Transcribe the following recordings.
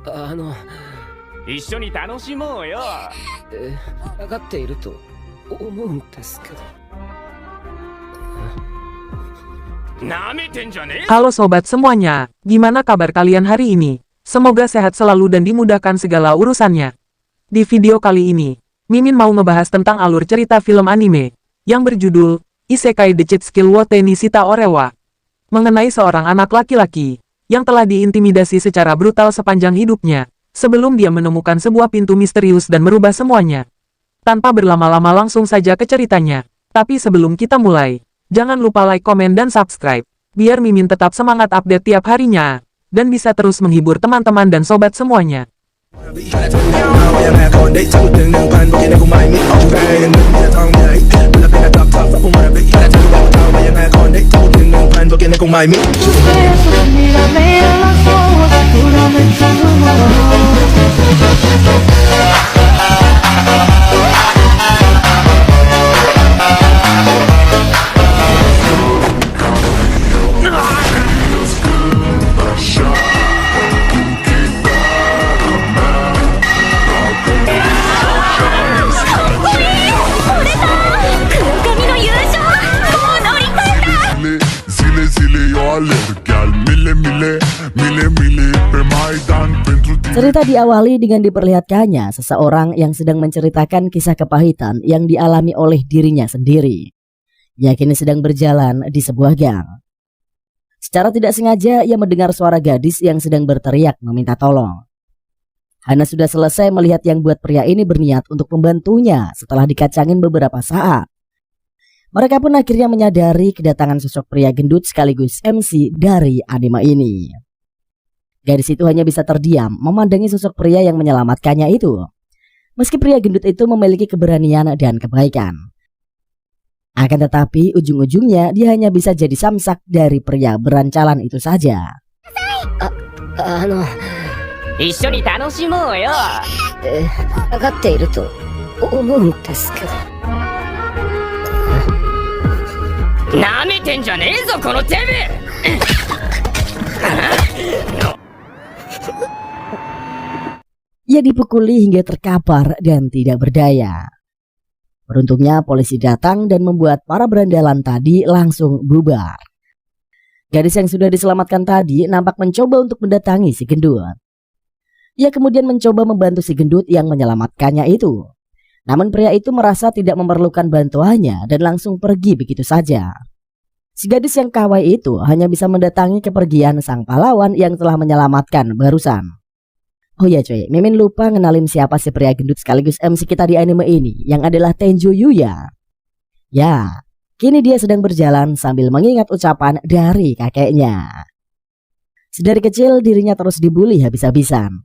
あの、一緒に楽しもうよ。分かっていると思うんですけど。なめてんじゃねえ。 Halo sobat semuanya, gimana kabar kalian hari ini? Semoga sehat selalu dan dimudahkan segala urusannya. Di video kali ini, Mimin mau ngebahas tentang alur cerita film anime yang berjudul Isekai The Cheat Skill wo Tenishita Orewa, mengenai seorang anak laki-laki yang telah diintimidasi secara brutal sepanjang hidupnya sebelum dia menemukan sebuah pintu misterius dan merubah semuanya. Tanpa berlama-lama langsung saja ke ceritanya. Tapi sebelum kita mulai, jangan lupa like, komen, dan subscribe, biar Mimin tetap semangat update tiap harinya, dan bisa terus menghibur teman-teman dan sobat semuanya. Cerita diawali dengan diperlihatkannya seseorang yang sedang menceritakan kisah kepahitan yang dialami oleh dirinya sendiri. Ia kini sedang berjalan di sebuah gang. Secara tidak sengaja ia mendengar suara gadis yang sedang berteriak meminta tolong. Hana sudah selesai melihat yang buat pria ini berniat untuk membantunya setelah dikacangin beberapa saat. Mereka pun akhirnya menyadari kedatangan sosok pria gendut sekaligus MC dari anime ini. Gadis itu hanya bisa terdiam memandangi sosok pria yang menyelamatkannya itu. Meski pria gendut itu memiliki keberanian dan kebaikan, akan tetapi ujung-ujungnya dia hanya bisa jadi samsak dari pria berancalan itu saja. 一緒に楽しもうよ。分かっていると思うんですけど。なめてんじゃねえぞこのデブ。 Ia dipukuli hingga terkapar dan tidak berdaya. Beruntungnya polisi datang dan membuat para berandalan tadi langsung bubar. Gadis yang sudah diselamatkan tadi nampak mencoba untuk mendatangi si gendut. Ia kemudian mencoba membantu si gendut yang menyelamatkannya itu. Namun pria itu merasa tidak memerlukan bantuannya dan langsung pergi begitu saja. Si gadis yang kawai itu hanya bisa mendatangi kepergian sang pahlawan yang telah menyelamatkan barusan. Oh ya coy, Mimin lupa ngenalin siapa si pria gendut sekaligus MC kita di anime ini, yang adalah Tenjo Yuya. Ya, kini dia sedang berjalan sambil mengingat ucapan dari kakeknya. Sedari kecil dirinya terus dibully habis-habisan.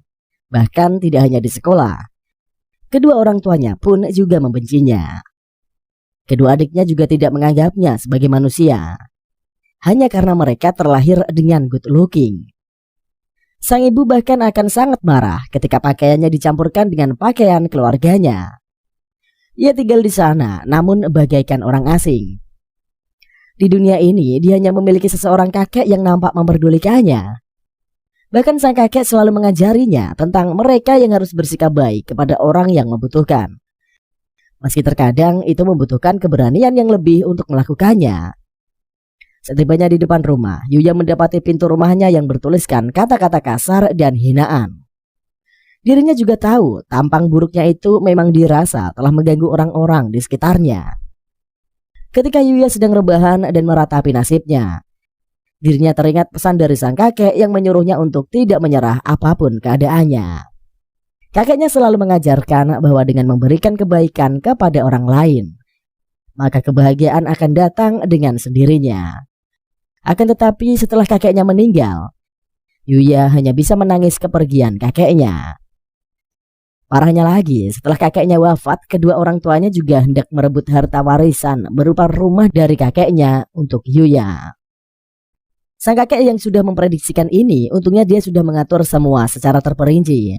Bahkan tidak hanya di sekolah. Kedua orang tuanya pun juga membencinya. Kedua adiknya juga tidak menganggapnya sebagai manusia. Hanya karena mereka terlahir dengan good looking. Sang ibu bahkan akan sangat marah ketika pakaiannya dicampurkan dengan pakaian keluarganya. Ia tinggal di sana namun bagaikan orang asing. Di dunia ini dia hanya memiliki seseorang kakek yang nampak memperdulikannya. Bahkan sang kakek selalu mengajarinya tentang mereka yang harus bersikap baik kepada orang yang membutuhkan. Meski terkadang itu membutuhkan keberanian yang lebih untuk melakukannya. Setibanya di depan rumah, Yuya mendapati pintu rumahnya yang bertuliskan kata-kata kasar dan hinaan. Dirinya juga tahu tampang buruknya itu memang dirasa telah mengganggu orang-orang di sekitarnya. Ketika Yuya sedang rebahan dan meratapi nasibnya, dirinya teringat pesan dari sang kakek yang menyuruhnya untuk tidak menyerah apapun keadaannya. Kakeknya selalu mengajarkan bahwa dengan memberikan kebaikan kepada orang lain, maka kebahagiaan akan datang dengan sendirinya. Akan tetapi setelah kakeknya meninggal, Yuya hanya bisa menangis kepergian kakeknya. Parahnya lagi, setelah kakeknya wafat, kedua orang tuanya juga hendak merebut harta warisan berupa rumah dari kakeknya untuk Yuya. Sang kakek yang sudah memprediksikan ini, untungnya dia sudah mengatur semua secara terperinci.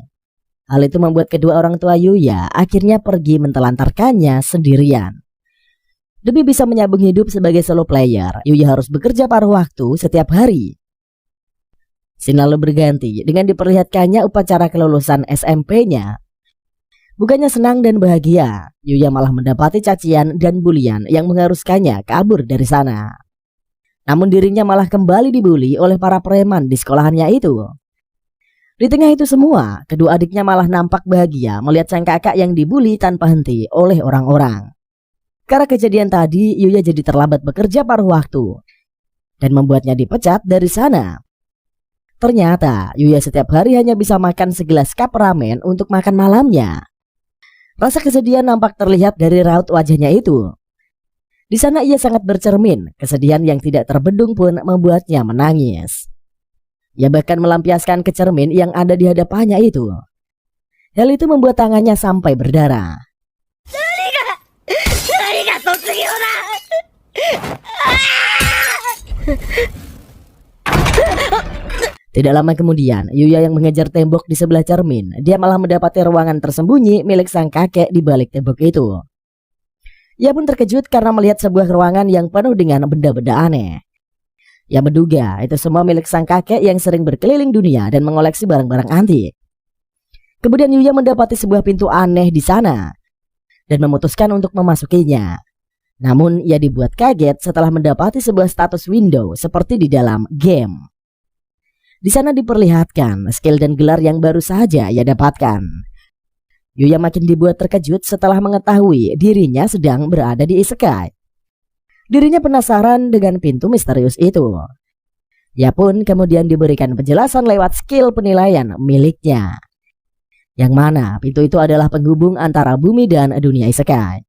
Hal itu membuat kedua orang tua Yuya akhirnya pergi mentelantarkannya sendirian. Demi bisa menyambung hidup sebagai solo player, Yuya harus bekerja paruh waktu setiap hari. Scene lalu berganti dengan diperlihatkannya upacara kelulusan SMP-nya. Bukannya senang dan bahagia, Yuya malah mendapati cacian dan bulian yang mengharuskannya kabur dari sana. Namun dirinya malah kembali dibully oleh para preman di sekolahannya itu. Di tengah itu semua, kedua adiknya malah nampak bahagia melihat sang kakak yang dibully tanpa henti oleh orang-orang. Karena kejadian tadi, Yuya jadi terlambat bekerja paruh waktu dan membuatnya dipecat dari sana. Ternyata Yuya setiap hari hanya bisa makan segelas cup ramen untuk makan malamnya. Rasa kesedihan nampak terlihat dari raut wajahnya itu. Di sana ia sangat bercermin, kesedihan yang tidak terbendung pun membuatnya menangis. Ia bahkan melampiaskan ke cermin yang ada di hadapannya itu. Hal itu membuat tangannya sampai berdarah. Tidak lama kemudian, Yuya yang mengejar tembok di sebelah cermin, dia malah mendapati ruangan tersembunyi milik sang kakek di balik tembok itu. Ia pun terkejut karena melihat sebuah ruangan yang penuh dengan benda-benda aneh. Ia menduga itu semua milik sang kakek yang sering berkeliling dunia dan mengoleksi barang-barang antik. Kemudian Yuya mendapati sebuah pintu aneh di sana dan memutuskan untuk memasukinya. Namun ia dibuat kaget setelah mendapati sebuah status window seperti di dalam game. Di sana diperlihatkan skill dan gelar yang baru saja ia dapatkan. Yuya makin dibuat terkejut setelah mengetahui dirinya sedang berada di isekai. Dirinya penasaran dengan pintu misterius itu. Ia pun kemudian diberikan penjelasan lewat skill penilaian miliknya. Yang mana pintu itu adalah penghubung antara bumi dan dunia isekai.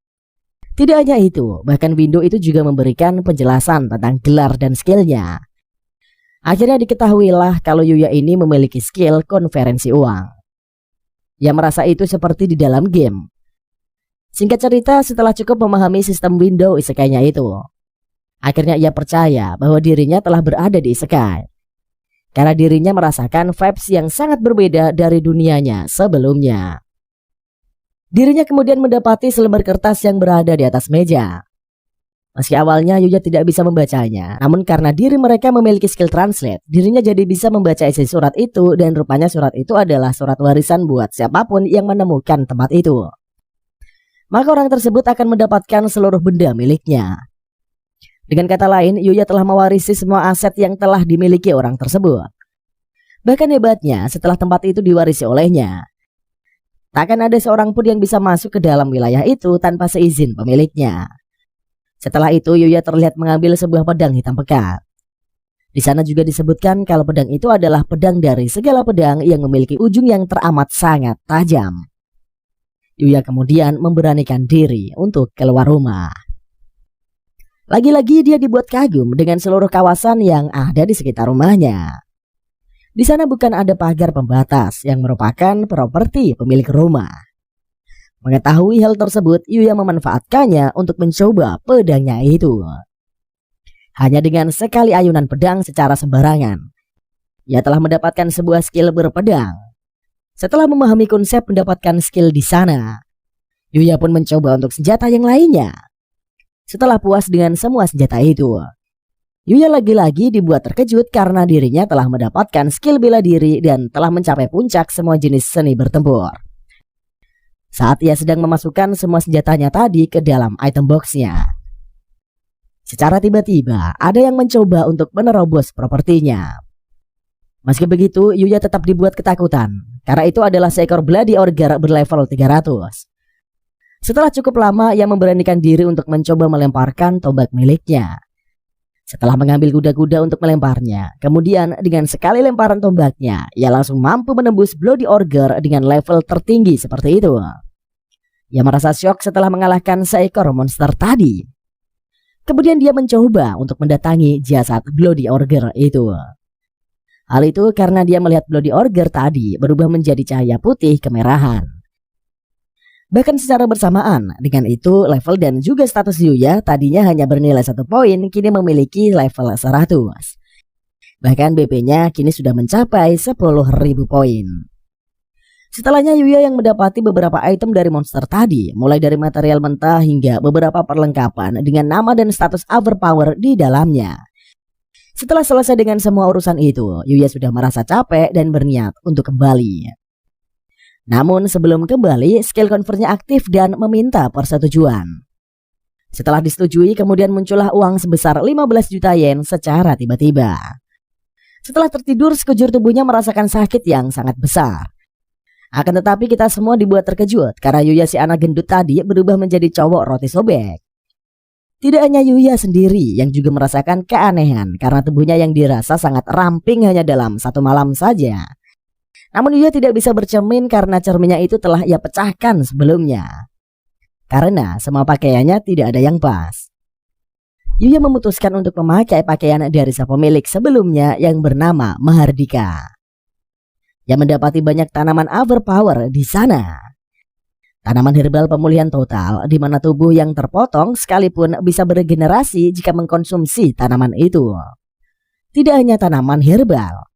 Tidak hanya itu, bahkan window itu juga memberikan penjelasan tentang gelar dan skillnya. Akhirnya diketahuilah kalau Yuya ini memiliki skill konferensi uang. Ia merasa itu seperti di dalam game. Singkat cerita, setelah cukup memahami sistem window isekainya itu, akhirnya ia percaya bahwa dirinya telah berada di isekai. Karena dirinya merasakan vibes yang sangat berbeda dari dunianya sebelumnya. Dirinya kemudian mendapati selembar kertas yang berada di atas meja. Meski awalnya Yuya tidak bisa membacanya, namun karena diri mereka memiliki skill translate, dirinya jadi bisa membaca isi surat itu dan rupanya surat itu adalah surat warisan buat siapapun yang menemukan tempat itu. Maka orang tersebut akan mendapatkan seluruh benda miliknya. Dengan kata lain, Yuya telah mewarisi semua aset yang telah dimiliki orang tersebut. Bahkan hebatnya, setelah tempat itu diwarisi olehnya, takkan ada seorang pun yang bisa masuk ke dalam wilayah itu tanpa seizin pemiliknya. Setelah itu Yuya terlihat mengambil sebuah pedang hitam pekat. Di sana juga disebutkan kalau pedang itu adalah pedang dari segala pedang yang memiliki ujung yang teramat sangat tajam. Yuya kemudian memberanikan diri untuk keluar rumah. Lagi-lagi dia dibuat kagum dengan seluruh kawasan yang ada di sekitar rumahnya. Di sana bukan ada pagar pembatas yang merupakan properti pemilik rumah. Mengetahui hal tersebut, Yuya memanfaatkannya untuk mencoba pedangnya itu. Hanya dengan sekali ayunan pedang secara sembarangan, ia telah mendapatkan sebuah skill berpedang. Setelah memahami konsep mendapatkan skill di sana, Yuya pun mencoba untuk senjata yang lainnya. Setelah puas dengan semua senjata itu, Yuya lagi-lagi dibuat terkejut karena dirinya telah mendapatkan skill bela diri dan telah mencapai puncak semua jenis seni bertempur. Saat ia sedang memasukkan semua senjatanya tadi ke dalam item boxnya, secara tiba-tiba ada yang mencoba untuk menerobos propertinya. Meski begitu, Yuya tetap dibuat ketakutan karena itu adalah seekor Bloody Ogre berlevel 300. Setelah cukup lama, ia memberanikan diri untuk mencoba melemparkan tombak miliknya. Setelah mengambil kuda-kuda untuk melemparnya, kemudian dengan sekali lemparan tombaknya, ia langsung mampu menembus Bloody Ogre dengan level tertinggi seperti itu. Ia merasa syok setelah mengalahkan seekor monster tadi. Kemudian dia mencoba untuk mendatangi jasad Bloody Ogre itu. Hal itu karena dia melihat Bloody Ogre tadi berubah menjadi cahaya putih kemerahan. Bahkan secara bersamaan dengan itu, level dan juga status Yuya tadinya hanya bernilai 1 poin, kini memiliki level 100. Bahkan BP-nya kini sudah mencapai 10.000 poin. Setelahnya Yuya yang mendapati beberapa item dari monster tadi, mulai dari material mentah hingga beberapa perlengkapan dengan nama dan status overpower di dalamnya. Setelah selesai dengan semua urusan itu, Yuya sudah merasa capek dan berniat untuk kembali. Namun sebelum kembali, skill convertnya aktif dan meminta persetujuan. Setelah disetujui, kemudian muncullah uang sebesar 15 juta yen secara tiba-tiba. Setelah tertidur, sekujur tubuhnya merasakan sakit yang sangat besar. Akan tetapi kita semua dibuat terkejut karena Yuya si anak gendut tadi berubah menjadi cowok roti sobek. Tidak hanya Yuya sendiri yang juga merasakan keanehan karena tubuhnya yang dirasa sangat ramping hanya dalam satu malam saja. Namun Yuya tidak bisa bercermin karena cerminnya itu telah ia pecahkan sebelumnya. Karena semua pakaiannya tidak ada yang pas. Yuya memutuskan untuk memakai pakaian dari sang pemilik sebelumnya yang bernama Mahardika, yang mendapati banyak tanaman overpower di sana. Tanaman herbal pemulihan total di mana tubuh yang terpotong sekalipun bisa beregenerasi jika mengkonsumsi tanaman itu. Tidak hanya tanaman herbal,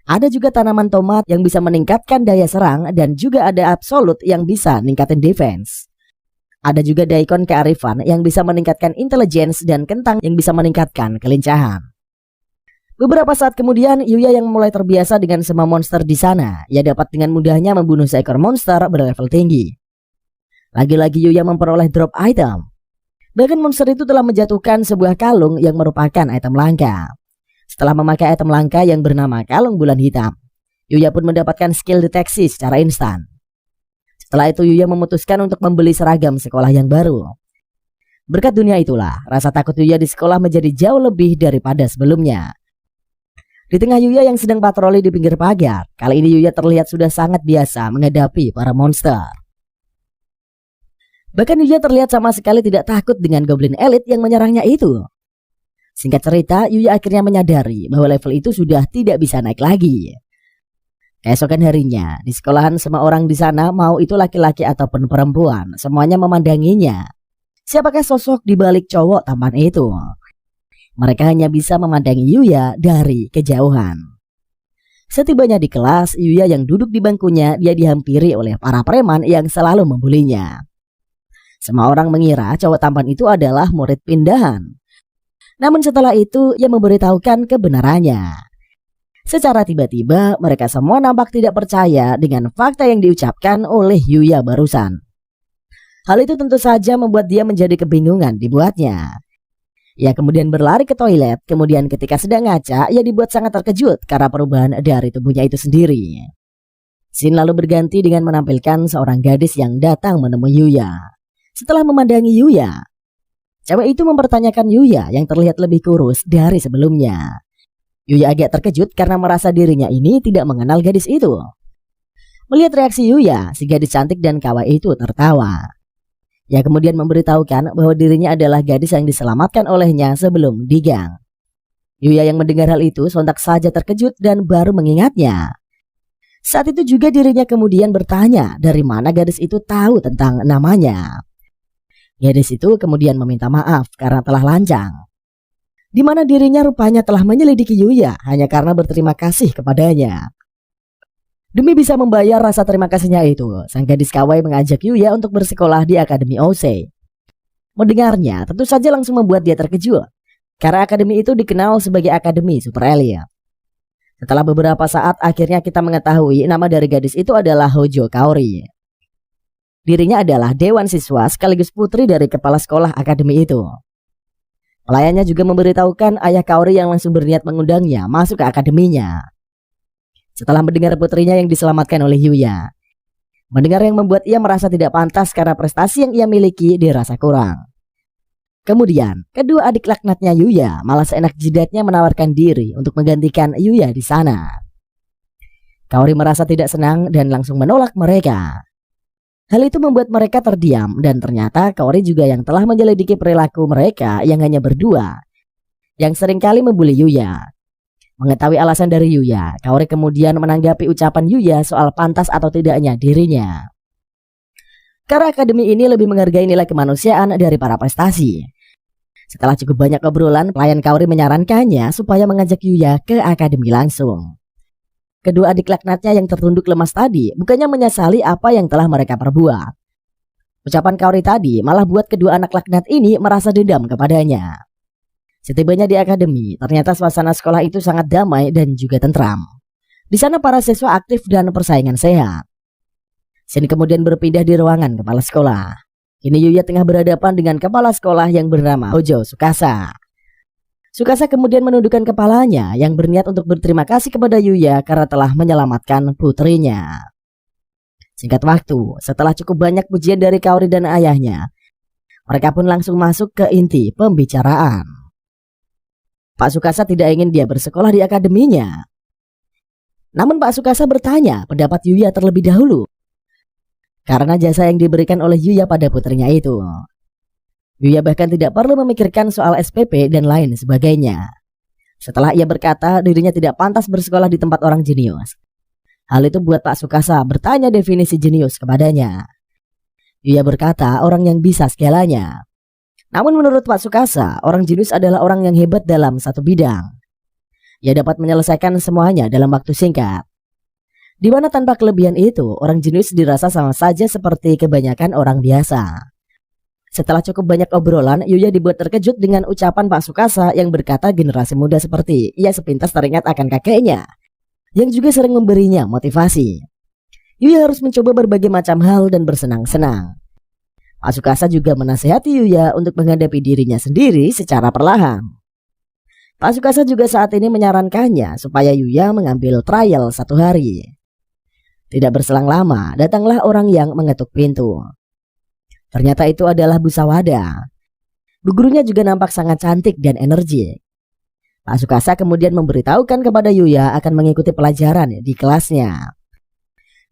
ada juga tanaman tomat yang bisa meningkatkan daya serang dan juga ada absolut yang bisa meningkatkan defense. Ada juga daikon kearifan yang bisa meningkatkan intelligence dan kentang yang bisa meningkatkan kelincahan. Beberapa saat kemudian, Yuya yang mulai terbiasa dengan semua monster di sana, ia dapat dengan mudahnya membunuh seekor monster berlevel tinggi. Lagi-lagi Yuya memperoleh drop item. Bahkan monster itu telah menjatuhkan sebuah kalung yang merupakan item langka. Setelah memakai item langka yang bernama kalung bulan hitam, Yuya pun mendapatkan skill deteksi secara instan. Setelah itu Yuya memutuskan untuk membeli seragam sekolah yang baru. Berkat dunia itulah, rasa takut Yuya di sekolah menjadi jauh lebih daripada sebelumnya. Di tengah Yuya yang sedang patroli di pinggir pagar, kali ini Yuya terlihat sudah sangat biasa menghadapi para monster. Bahkan Yuya terlihat sama sekali tidak takut dengan goblin elit yang menyerangnya itu. Singkat cerita, Yuya akhirnya menyadari bahwa level itu sudah tidak bisa naik lagi. Keesokan harinya, di sekolahan semua orang di sana, mau itu laki-laki ataupun perempuan, semuanya memandanginya. Siapakah sosok di balik cowok tampan itu? Mereka hanya bisa memandangi Yuya dari kejauhan. Setibanya di kelas, Yuya yang duduk di bangkunya, dia dihampiri oleh para preman yang selalu membulinya. Semua orang mengira cowok tampan itu adalah murid pindahan. Namun setelah itu, ia memberitahukan kebenarannya. Secara tiba-tiba, mereka semua nampak tidak percaya dengan fakta yang diucapkan oleh Yuya barusan. Hal itu tentu saja membuat dia menjadi kebingungan dibuatnya. Ia kemudian berlari ke toilet, kemudian ketika sedang ngaca, ia dibuat sangat terkejut karena perubahan dari tubuhnya itu sendiri. Scene lalu berganti dengan menampilkan seorang gadis yang datang menemui Yuya. Setelah memandangi Yuya, cewek itu mempertanyakan Yuya yang terlihat lebih kurus dari sebelumnya. Yuya agak terkejut karena merasa dirinya ini tidak mengenal gadis itu. Melihat reaksi Yuya, si gadis cantik dan kawaii itu tertawa. Ia kemudian memberitahukan bahwa dirinya adalah gadis yang diselamatkan olehnya sebelum digang. Yuya yang mendengar hal itu sontak saja terkejut dan baru mengingatnya. Saat itu juga dirinya kemudian bertanya dari mana gadis itu tahu tentang namanya. Gadis itu kemudian meminta maaf karena telah lancang, di mana dirinya rupanya telah menyelidiki Yuya hanya karena berterima kasih kepadanya. Demi bisa membayar rasa terima kasihnya itu, sang gadis kawaii mengajak Yuya untuk bersekolah di Akademi Osei. Mendengarnya tentu saja langsung membuat dia terkejut, karena akademi itu dikenal sebagai Akademi Super Elia. Setelah beberapa saat akhirnya kita mengetahui nama dari gadis itu adalah Hojo Kaori. Dirinya adalah dewan siswa sekaligus putri dari kepala sekolah akademi itu. Pelayannya juga memberitahukan ayah Kaori yang langsung berniat mengundangnya masuk ke akademinya. Setelah mendengar putrinya yang diselamatkan oleh Yuya, mendengar yang membuat ia merasa tidak pantas karena prestasi yang ia miliki dirasa kurang. Kemudian, kedua adik laknatnya Yuya malah seenak jidatnya menawarkan diri untuk menggantikan Yuya di sana. Kaori merasa tidak senang dan langsung menolak mereka. Hal itu membuat mereka terdiam dan ternyata Kaori juga yang telah menyelidiki perilaku mereka yang hanya berdua, yang seringkali membuli Yuya. Mengetahui alasan dari Yuya, Kaori kemudian menanggapi ucapan Yuya soal pantas atau tidaknya dirinya. Karena akademi ini lebih menghargai nilai kemanusiaan dari para prestasi. Setelah cukup banyak obrolan, pelayan Kaori menyarankannya supaya mengajak Yuya ke akademi langsung. Kedua adik laknatnya yang tertunduk lemas tadi bukannya menyesali apa yang telah mereka perbuat. Ucapan Kaori tadi malah buat kedua anak laknat ini merasa dendam kepadanya. Setibanya di akademi, ternyata suasana sekolah itu sangat damai dan juga tentram. Di sana para siswa aktif dan persaingan sehat. Shin kemudian berpindah di ruangan kepala sekolah. Kini Yuya tengah berhadapan dengan kepala sekolah yang bernama Hojo Tsukasa. Tsukasa kemudian menundukkan kepalanya yang berniat untuk berterima kasih kepada Yuya karena telah menyelamatkan putrinya. Singkat waktu, setelah cukup banyak pujian dari Kaori dan ayahnya, mereka pun langsung masuk ke inti pembicaraan. Pak Tsukasa tidak ingin dia bersekolah di akademinya. Namun Pak Tsukasa bertanya pendapat Yuya terlebih dahulu, karena jasa yang diberikan oleh Yuya pada putrinya itu. Yuya bahkan tidak perlu memikirkan soal SPP dan lain sebagainya. Setelah ia berkata dirinya tidak pantas bersekolah di tempat orang jenius. Hal itu buat Pak Tsukasa bertanya definisi jenius kepadanya. Yuya berkata orang yang bisa segalanya. Namun menurut Pak Tsukasa, orang jenius adalah orang yang hebat dalam satu bidang. Ia dapat menyelesaikan semuanya dalam waktu singkat. Di mana tanpa kelebihan itu, orang jenius dirasa sama saja seperti kebanyakan orang biasa. Setelah cukup banyak obrolan, Yuya dibuat terkejut dengan ucapan Pak Tsukasa yang berkata generasi muda seperti ia sepintas teringat akan kakeknya, yang juga sering memberinya motivasi. Yuya harus mencoba berbagai macam hal dan bersenang-senang. Pak Tsukasa juga menasihati Yuya untuk menghadapi dirinya sendiri secara perlahan. Pak Tsukasa juga saat ini menyarankannya supaya Yuya mengambil trial 1 hari. Tidak berselang lama, datanglah orang yang mengetuk pintu. Ternyata itu adalah Bu Sawada. Bu gurunya juga nampak sangat cantik dan energik. Pak Tsukasa kemudian memberitahukan kepada Yuya akan mengikuti pelajaran di kelasnya.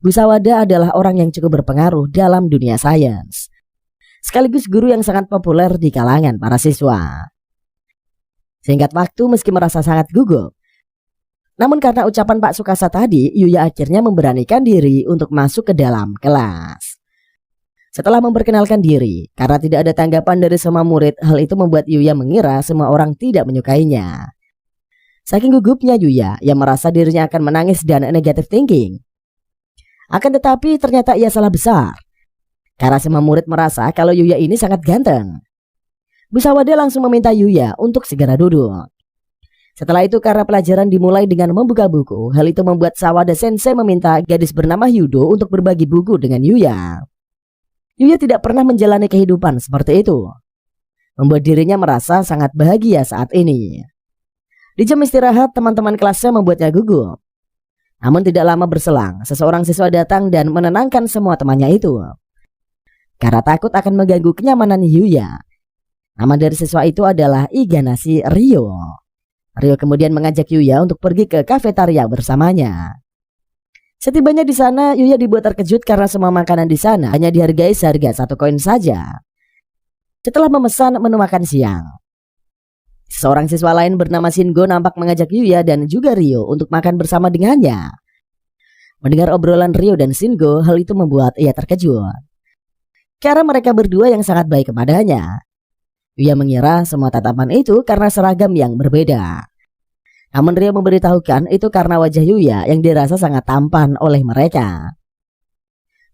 Bu Sawada adalah orang yang cukup berpengaruh dalam dunia sains, sekaligus guru yang sangat populer di kalangan para siswa. Singkat waktu meski merasa sangat gugup, namun karena ucapan Pak Tsukasa tadi, Yuya akhirnya memberanikan diri untuk masuk ke dalam kelas. Setelah memperkenalkan diri, karena tidak ada tanggapan dari semua murid, hal itu membuat Yuya mengira semua orang tidak menyukainya. Saking gugupnya Yuya yang merasa dirinya akan menangis dan negative thinking. Akan tetapi ternyata ia salah besar. Karena semua murid merasa kalau Yuya ini sangat ganteng. Bu Sawada langsung meminta Yuya untuk segera duduk. Setelah itu karena pelajaran dimulai dengan membuka buku, hal itu membuat Sawada Sensei meminta gadis bernama Yudo untuk berbagi buku dengan Yuya. Yuya tidak pernah menjalani kehidupan seperti itu, membuat dirinya merasa sangat bahagia saat ini. Di jam istirahat, teman-teman kelasnya membuatnya gugup. Namun tidak lama berselang, seseorang siswa datang dan menenangkan semua temannya itu. Karena takut akan mengganggu kenyamanan Yuya. Nama dari siswa itu adalah Iganashi Ryo. Ryo kemudian mengajak Yuya untuk pergi ke kafetaria bersamanya. Setibanya di sana, Yuya dibuat terkejut karena semua makanan di sana hanya dihargai seharga 1 koin saja. Setelah memesan menu makan siang, seorang siswa lain bernama Shingo nampak mengajak Yuya dan juga Ryo untuk makan bersama dengannya. Mendengar obrolan Ryo dan Shingo, hal itu membuat ia terkejut. Karena mereka berdua yang sangat baik kepadanya. Yuya mengira semua tatapan itu karena seragam yang berbeda. Namun Ryo memberitahukan itu karena wajah Yuya yang dirasa sangat tampan oleh mereka.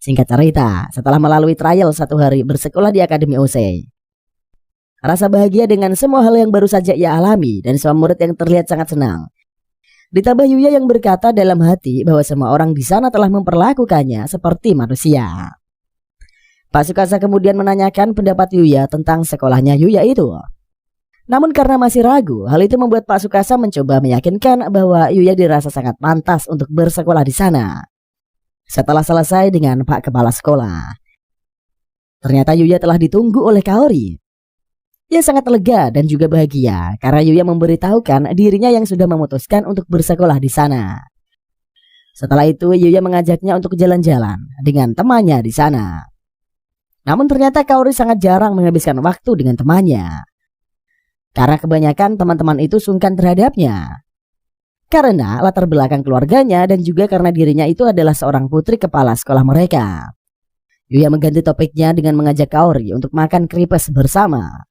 Singkat cerita, setelah melalui trial 1 hari bersekolah di Akademi Osei, rasa bahagia dengan semua hal yang baru saja ia alami dan semua murid yang terlihat sangat senang. Ditambah Yuya yang berkata dalam hati bahwa semua orang di sana telah memperlakukannya seperti manusia. Pak Tsukasa kemudian menanyakan pendapat Yuya tentang sekolahnya Yuya itu. Namun karena masih ragu, hal itu membuat Pak Tsukasa mencoba meyakinkan bahwa Yuya dirasa sangat pantas untuk bersekolah di sana. Setelah selesai dengan Pak Kepala Sekolah, ternyata Yuya telah ditunggu oleh Kaori. Ia sangat lega dan juga bahagia karena Yuya memberitahukan dirinya yang sudah memutuskan untuk bersekolah di sana. Setelah itu Yuya mengajaknya untuk jalan-jalan dengan temannya di sana. Namun ternyata Kaori sangat jarang menghabiskan waktu dengan temannya. Karena kebanyakan teman-teman itu sungkan terhadapnya. Karena latar belakang keluarganya dan juga karena dirinya itu adalah seorang putri kepala sekolah mereka. Yuya mengganti topiknya dengan mengajak Kaori untuk makan kripes bersama.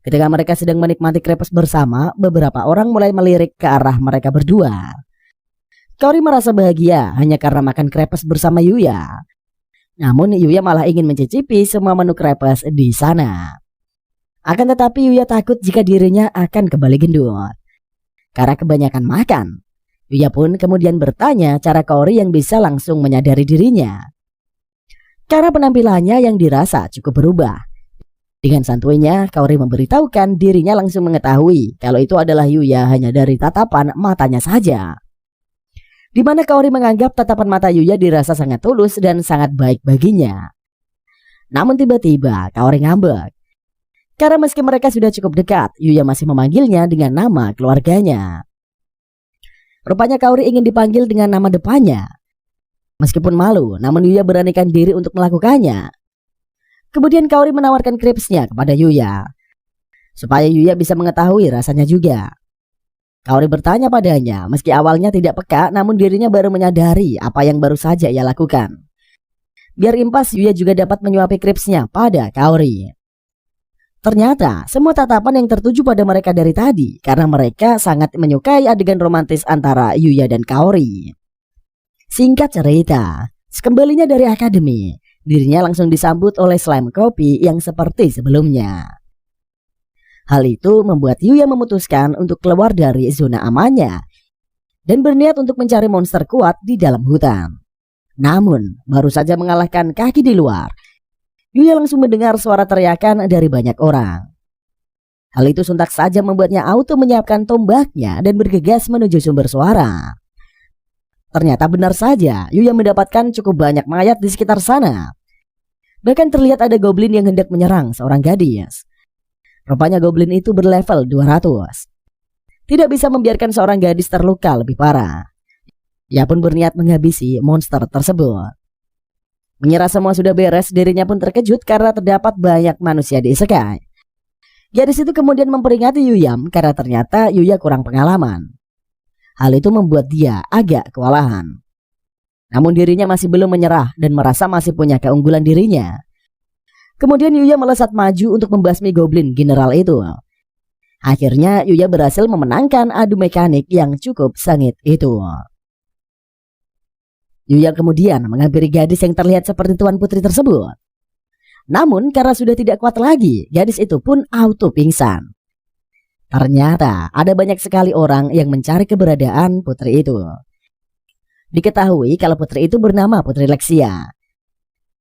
Ketika mereka sedang menikmati kripes bersama, beberapa orang mulai melirik ke arah mereka berdua. Kaori merasa bahagia hanya karena makan kripes bersama Yuya. Namun Yuya malah ingin mencicipi semua menu kripes di sana. Akan tetapi Yuya takut jika dirinya akan kembali gendut karena kebanyakan makan. Yuya pun kemudian bertanya cara Kaori yang bisa langsung menyadari dirinya. Karena penampilannya yang dirasa cukup berubah. Dengan santuinya, Kaori memberitahukan dirinya langsung mengetahui kalau itu adalah Yuya hanya dari tatapan matanya saja. Di mana Kaori menganggap tatapan mata Yuya dirasa sangat tulus dan sangat baik baginya. Namun tiba-tiba Kaori ngambek. Karena meski mereka sudah cukup dekat, Yuya masih memanggilnya dengan nama keluarganya. Rupanya Kaori ingin dipanggil dengan nama depannya. Meskipun malu, namun Yuya beranikan diri untuk melakukannya. Kemudian Kaori menawarkan kripsnya kepada Yuya, supaya Yuya bisa mengetahui rasanya juga. Kaori bertanya padanya, meski awalnya tidak peka, namun dirinya baru menyadari apa yang baru saja ia lakukan. Biar impas, Yuya juga dapat menyuapi kripsnya pada Kaori. Ternyata semua tatapan yang tertuju pada mereka dari tadi karena mereka sangat menyukai adegan romantis antara Yuya dan Kaori. Singkat cerita, sekembalinya dari akademi, dirinya langsung disambut oleh slime kopi yang seperti sebelumnya. Hal itu membuat Yuya memutuskan untuk keluar dari zona amannya dan berniat untuk mencari monster kuat di dalam hutan. Namun, baru saja mengalahkan kaki di luar, Yuya langsung mendengar suara teriakan dari banyak orang. Hal itu sontak saja membuatnya auto menyiapkan tombaknya dan bergegas menuju sumber suara. Ternyata benar saja, Yuya mendapatkan cukup banyak mayat di sekitar sana. Bahkan terlihat ada goblin yang hendak menyerang seorang gadis. Rupanya goblin itu berlevel 200. Tidak bisa membiarkan seorang gadis terluka lebih parah. Ia pun berniat menghabisi monster tersebut. Mengira semua sudah beres, dirinya pun terkejut karena terdapat banyak manusia diisekai. Gadis itu kemudian memperingati Yuya karena ternyata Yuya kurang pengalaman. Hal itu membuat dia agak kewalahan. Namun dirinya masih belum menyerah dan merasa masih punya keunggulan dirinya. Kemudian Yuya melesat maju untuk membasmi goblin general itu. Akhirnya Yuya berhasil memenangkan adu mekanik yang cukup sengit itu. Yuya kemudian menghampiri gadis yang terlihat seperti tuan putri tersebut. Namun karena sudah tidak kuat lagi, gadis itu pun auto pingsan. Ternyata ada banyak sekali orang yang mencari keberadaan putri itu. Diketahui kalau putri itu bernama Putri Lexia.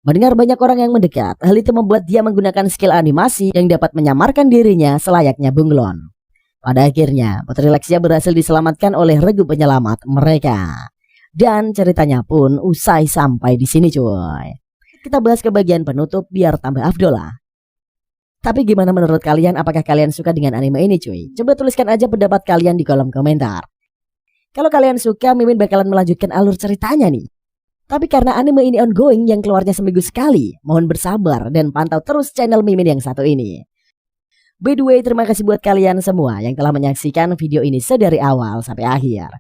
Mendengar banyak orang yang mendekat, hal itu membuat dia menggunakan skill animasi yang dapat menyamarkan dirinya selayaknya bunglon. Pada akhirnya, Putri Lexia berhasil diselamatkan oleh regu penyelamat mereka. Dan ceritanya pun usai sampai di sini cuy. Kita bahas ke bagian penutup biar tambah afdol lah. Tapi gimana menurut kalian, apakah kalian suka dengan anime ini cuy? Coba tuliskan aja pendapat kalian di kolom komentar. Kalau kalian suka, Mimin bakalan melanjutkan alur ceritanya nih. Tapi karena anime ini ongoing yang keluarnya seminggu sekali, mohon bersabar dan pantau terus channel Mimin yang satu ini. By the way, terima kasih buat kalian semua yang telah menyaksikan video ini sedari awal sampai akhir.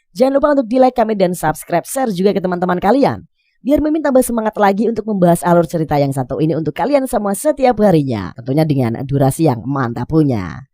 Jangan lupa untuk di like, comment, dan subscribe, share juga ke teman-teman kalian. Biar Mimin tambah semangat lagi untuk membahas alur cerita yang satu ini untuk kalian semua setiap harinya. Tentunya dengan durasi yang mantap punya.